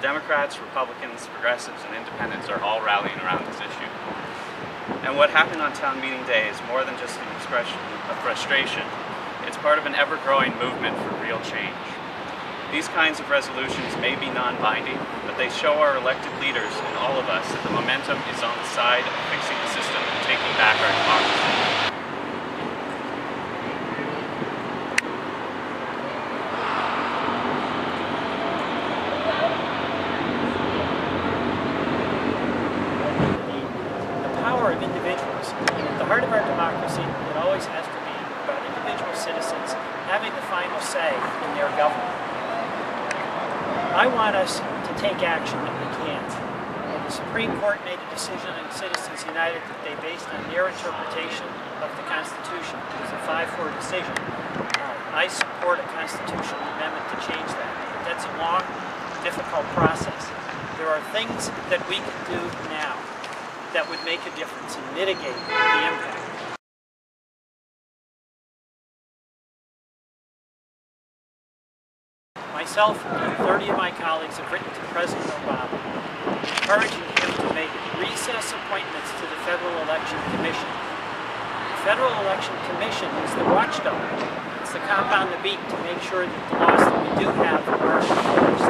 Democrats, Republicans, progressives, and independents are all rallying around this issue. And what happened on town meeting day is more than just an expression of frustration. It's part of an ever-growing movement for real change. These kinds of resolutions may be non-binding, but they show our elected leaders and all of us that the momentum is on the side of fixing the system and taking back our democracy. The power of individuals. At the heart of our democracy, it always has to be about individual citizens having the final say in their government. I want us to take action that we can. The Supreme Court made a decision in Citizens United that they based on their interpretation of the Constitution. It was a 5-4 decision. I support a constitutional amendment to change that. But that's a long, difficult process. There are things that we can do now that would make a difference and mitigate the impact. Myself and 30 of my colleagues have written to President Obama encouraging him to make recess appointments to the Federal Election Commission. The Federal Election Commission is the watchdog. It's the cop on the beat to make sure that the laws that we do have are enforced.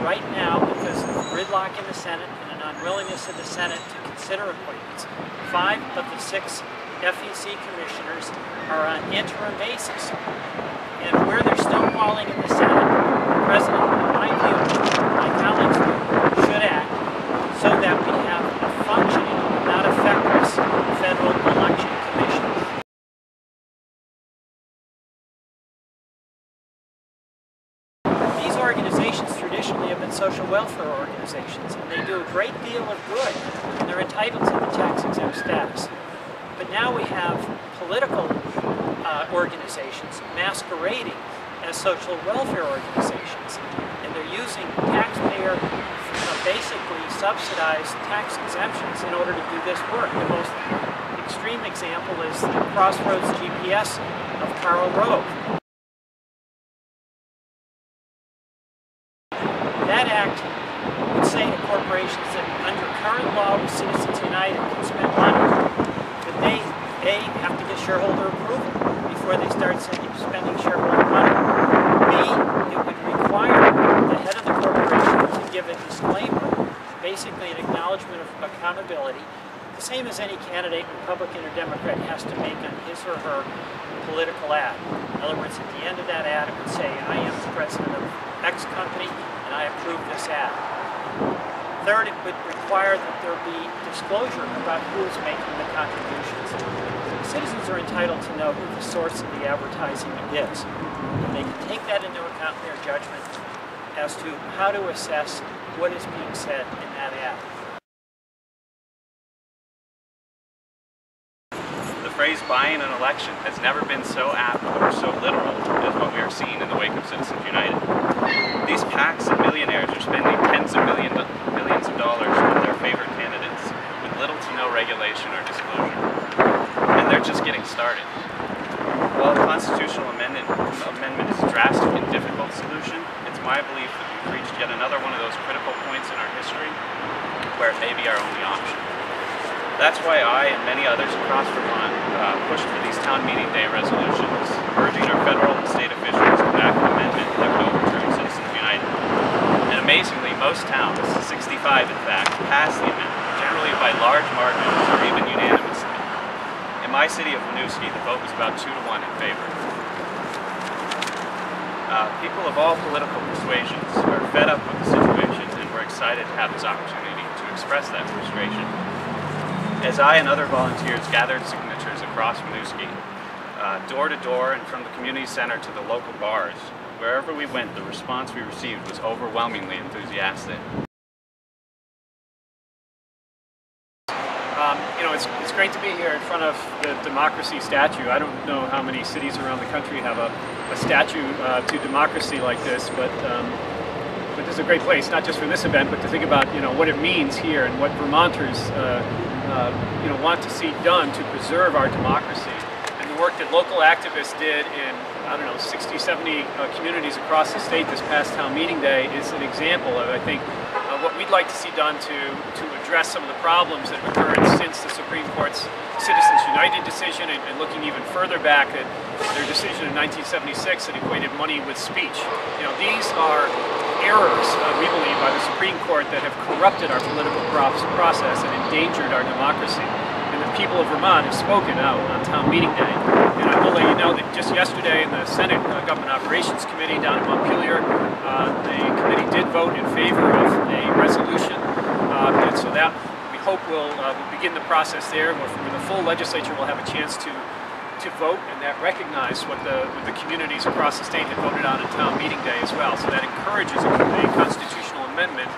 Right now, because of gridlock in the Senate and an unwillingness of the Senate to consider appointments, 5 of the 6 FEC commissioners are on interim basis. And where they're stonewalling in the Senate, the President, in my view, my colleagues should act so that we have a functioning, not a feckless, Federal Election Commission. These organizations traditionally have been social welfare organizations, and they do a great deal of good, and they're entitled to the tax-exempt status. But now we have political organizations masquerading as social welfare organizations, and they're using taxpayer basically subsidized tax exemptions in order to do this work. The most extreme example is the Crossroads GPS of Karl Rove. That act would say to corporations that under current law with Citizens United can spend money, but they A, have to get shareholder approval before they start spending shareholder money. B, it would require the head of the corporation to give a disclaimer, basically an acknowledgement of accountability, the same as any candidate, Republican or Democrat, has to make on his or her political ad. In other words, at the end of that ad, it would say, I am the president of X company, and I approve this ad. Third, it would require that there be disclosure about who is making the contributions. Citizens are entitled to know who the source of the advertising is, and they can take that into account in their judgment as to how to assess what is being said in that ad. The phrase buying an election has never been so apt or so literal as what we are seeing in the wake of Citizens United. These PACs and millionaires are spending tens of millions of dollars on their favorite candidates with little to no regulation or disclosure. And they're just getting started. While a constitutional amendment is a drastic and difficult solution, it's my belief that we've reached yet another one of those critical points in our history where it may be our only option. That's why I and many others across Vermont pushed for these town meeting day resolutions, urging our federal and state officials to enact an amendment that would overturn Citizens United. And amazingly, most towns, 65 in fact, passed the amendment, generally by large margins or even unanimously. In my city of Winooski, the vote was about 2 to 1 in favor. People of all political persuasions are fed up with the situation, and we're excited to have this opportunity to express that frustration. As I and other volunteers gathered signatures across Winooski, door to door and from the community center to the local bars, wherever we went, the response we received was overwhelmingly enthusiastic. It's great to be here in front of the democracy statue. I don't know how many cities around the country have a statue to democracy like this, but this is a great place, not just for this event, but to think about what it means here and what Vermonters want to see done to preserve our democracy. And the work that local activists did in I don't know, 60, 70 communities across the state this past town meeting day is an example of, I think, what we'd like to see done to address some of the problems that have occurred since the Supreme Court's Citizens United decision, and looking even further back at their decision in 1976 that equated money with speech. You know, these are errors, we believe, by the Supreme Court that have corrupted our political process and endangered our democracy. And the people of Vermont have spoken out on town meeting day. And I will let you know that just yesterday in the Senate Government Operations Committee down in Montpelier, the committee did vote in favor of a resolution, and so that we hope will begin the process there, where the full legislature will have a chance to vote, and that recognize what the communities across the state had voted on town meeting day as well. So that encourages a constitutional amendment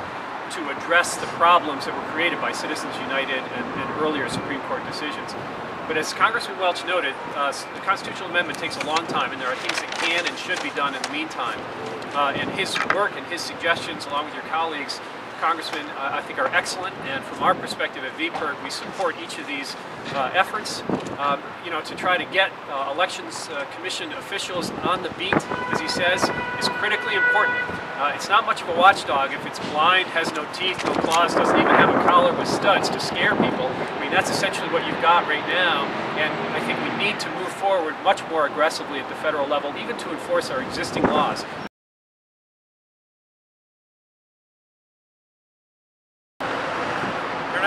to address the problems that were created by Citizens United and earlier Supreme Court decisions. But as Congressman Welch noted, the constitutional amendment takes a long time, and there are things that can and should be done in the meantime. And his work and his suggestions, along with your colleagues, Congressman, I think are excellent, and from our perspective at VPIRG, we support each of these efforts. You know, to try to get Elections Commission officials on the beat, as he says, is critically important. It's not much of a watchdog if it's blind, has no teeth, no claws, doesn't even have a collar with studs to scare people. I mean, that's essentially what you've got right now, and I think we need to move forward much more aggressively at the federal level, even to enforce our existing laws.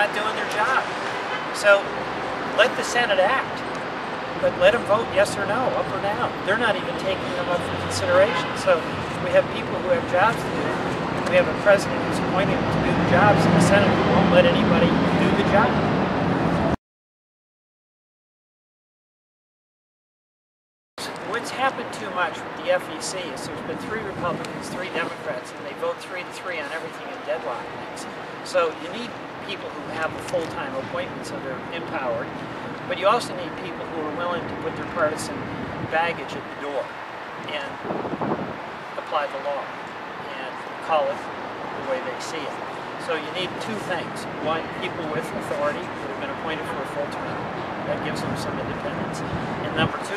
Not doing their job. So let the Senate act, but let them vote yes or no, up or down. They're not even taking them up for consideration. So we have people who have jobs to do. We have a president who's appointed to do the jobs in the Senate who won't let anybody do the job. What's happened too much with the FEC is there's been 3 Republicans, 3 Democrats, and they vote 3-3 on everything in deadlock things. So you need people who have full-time appointments and are empowered, but you also need people who are willing to put their partisan baggage at the door and apply the law and call it the way they see it. So you need 2 things. One, people with authority who have been appointed for a full term. That gives them some independence. And number 2,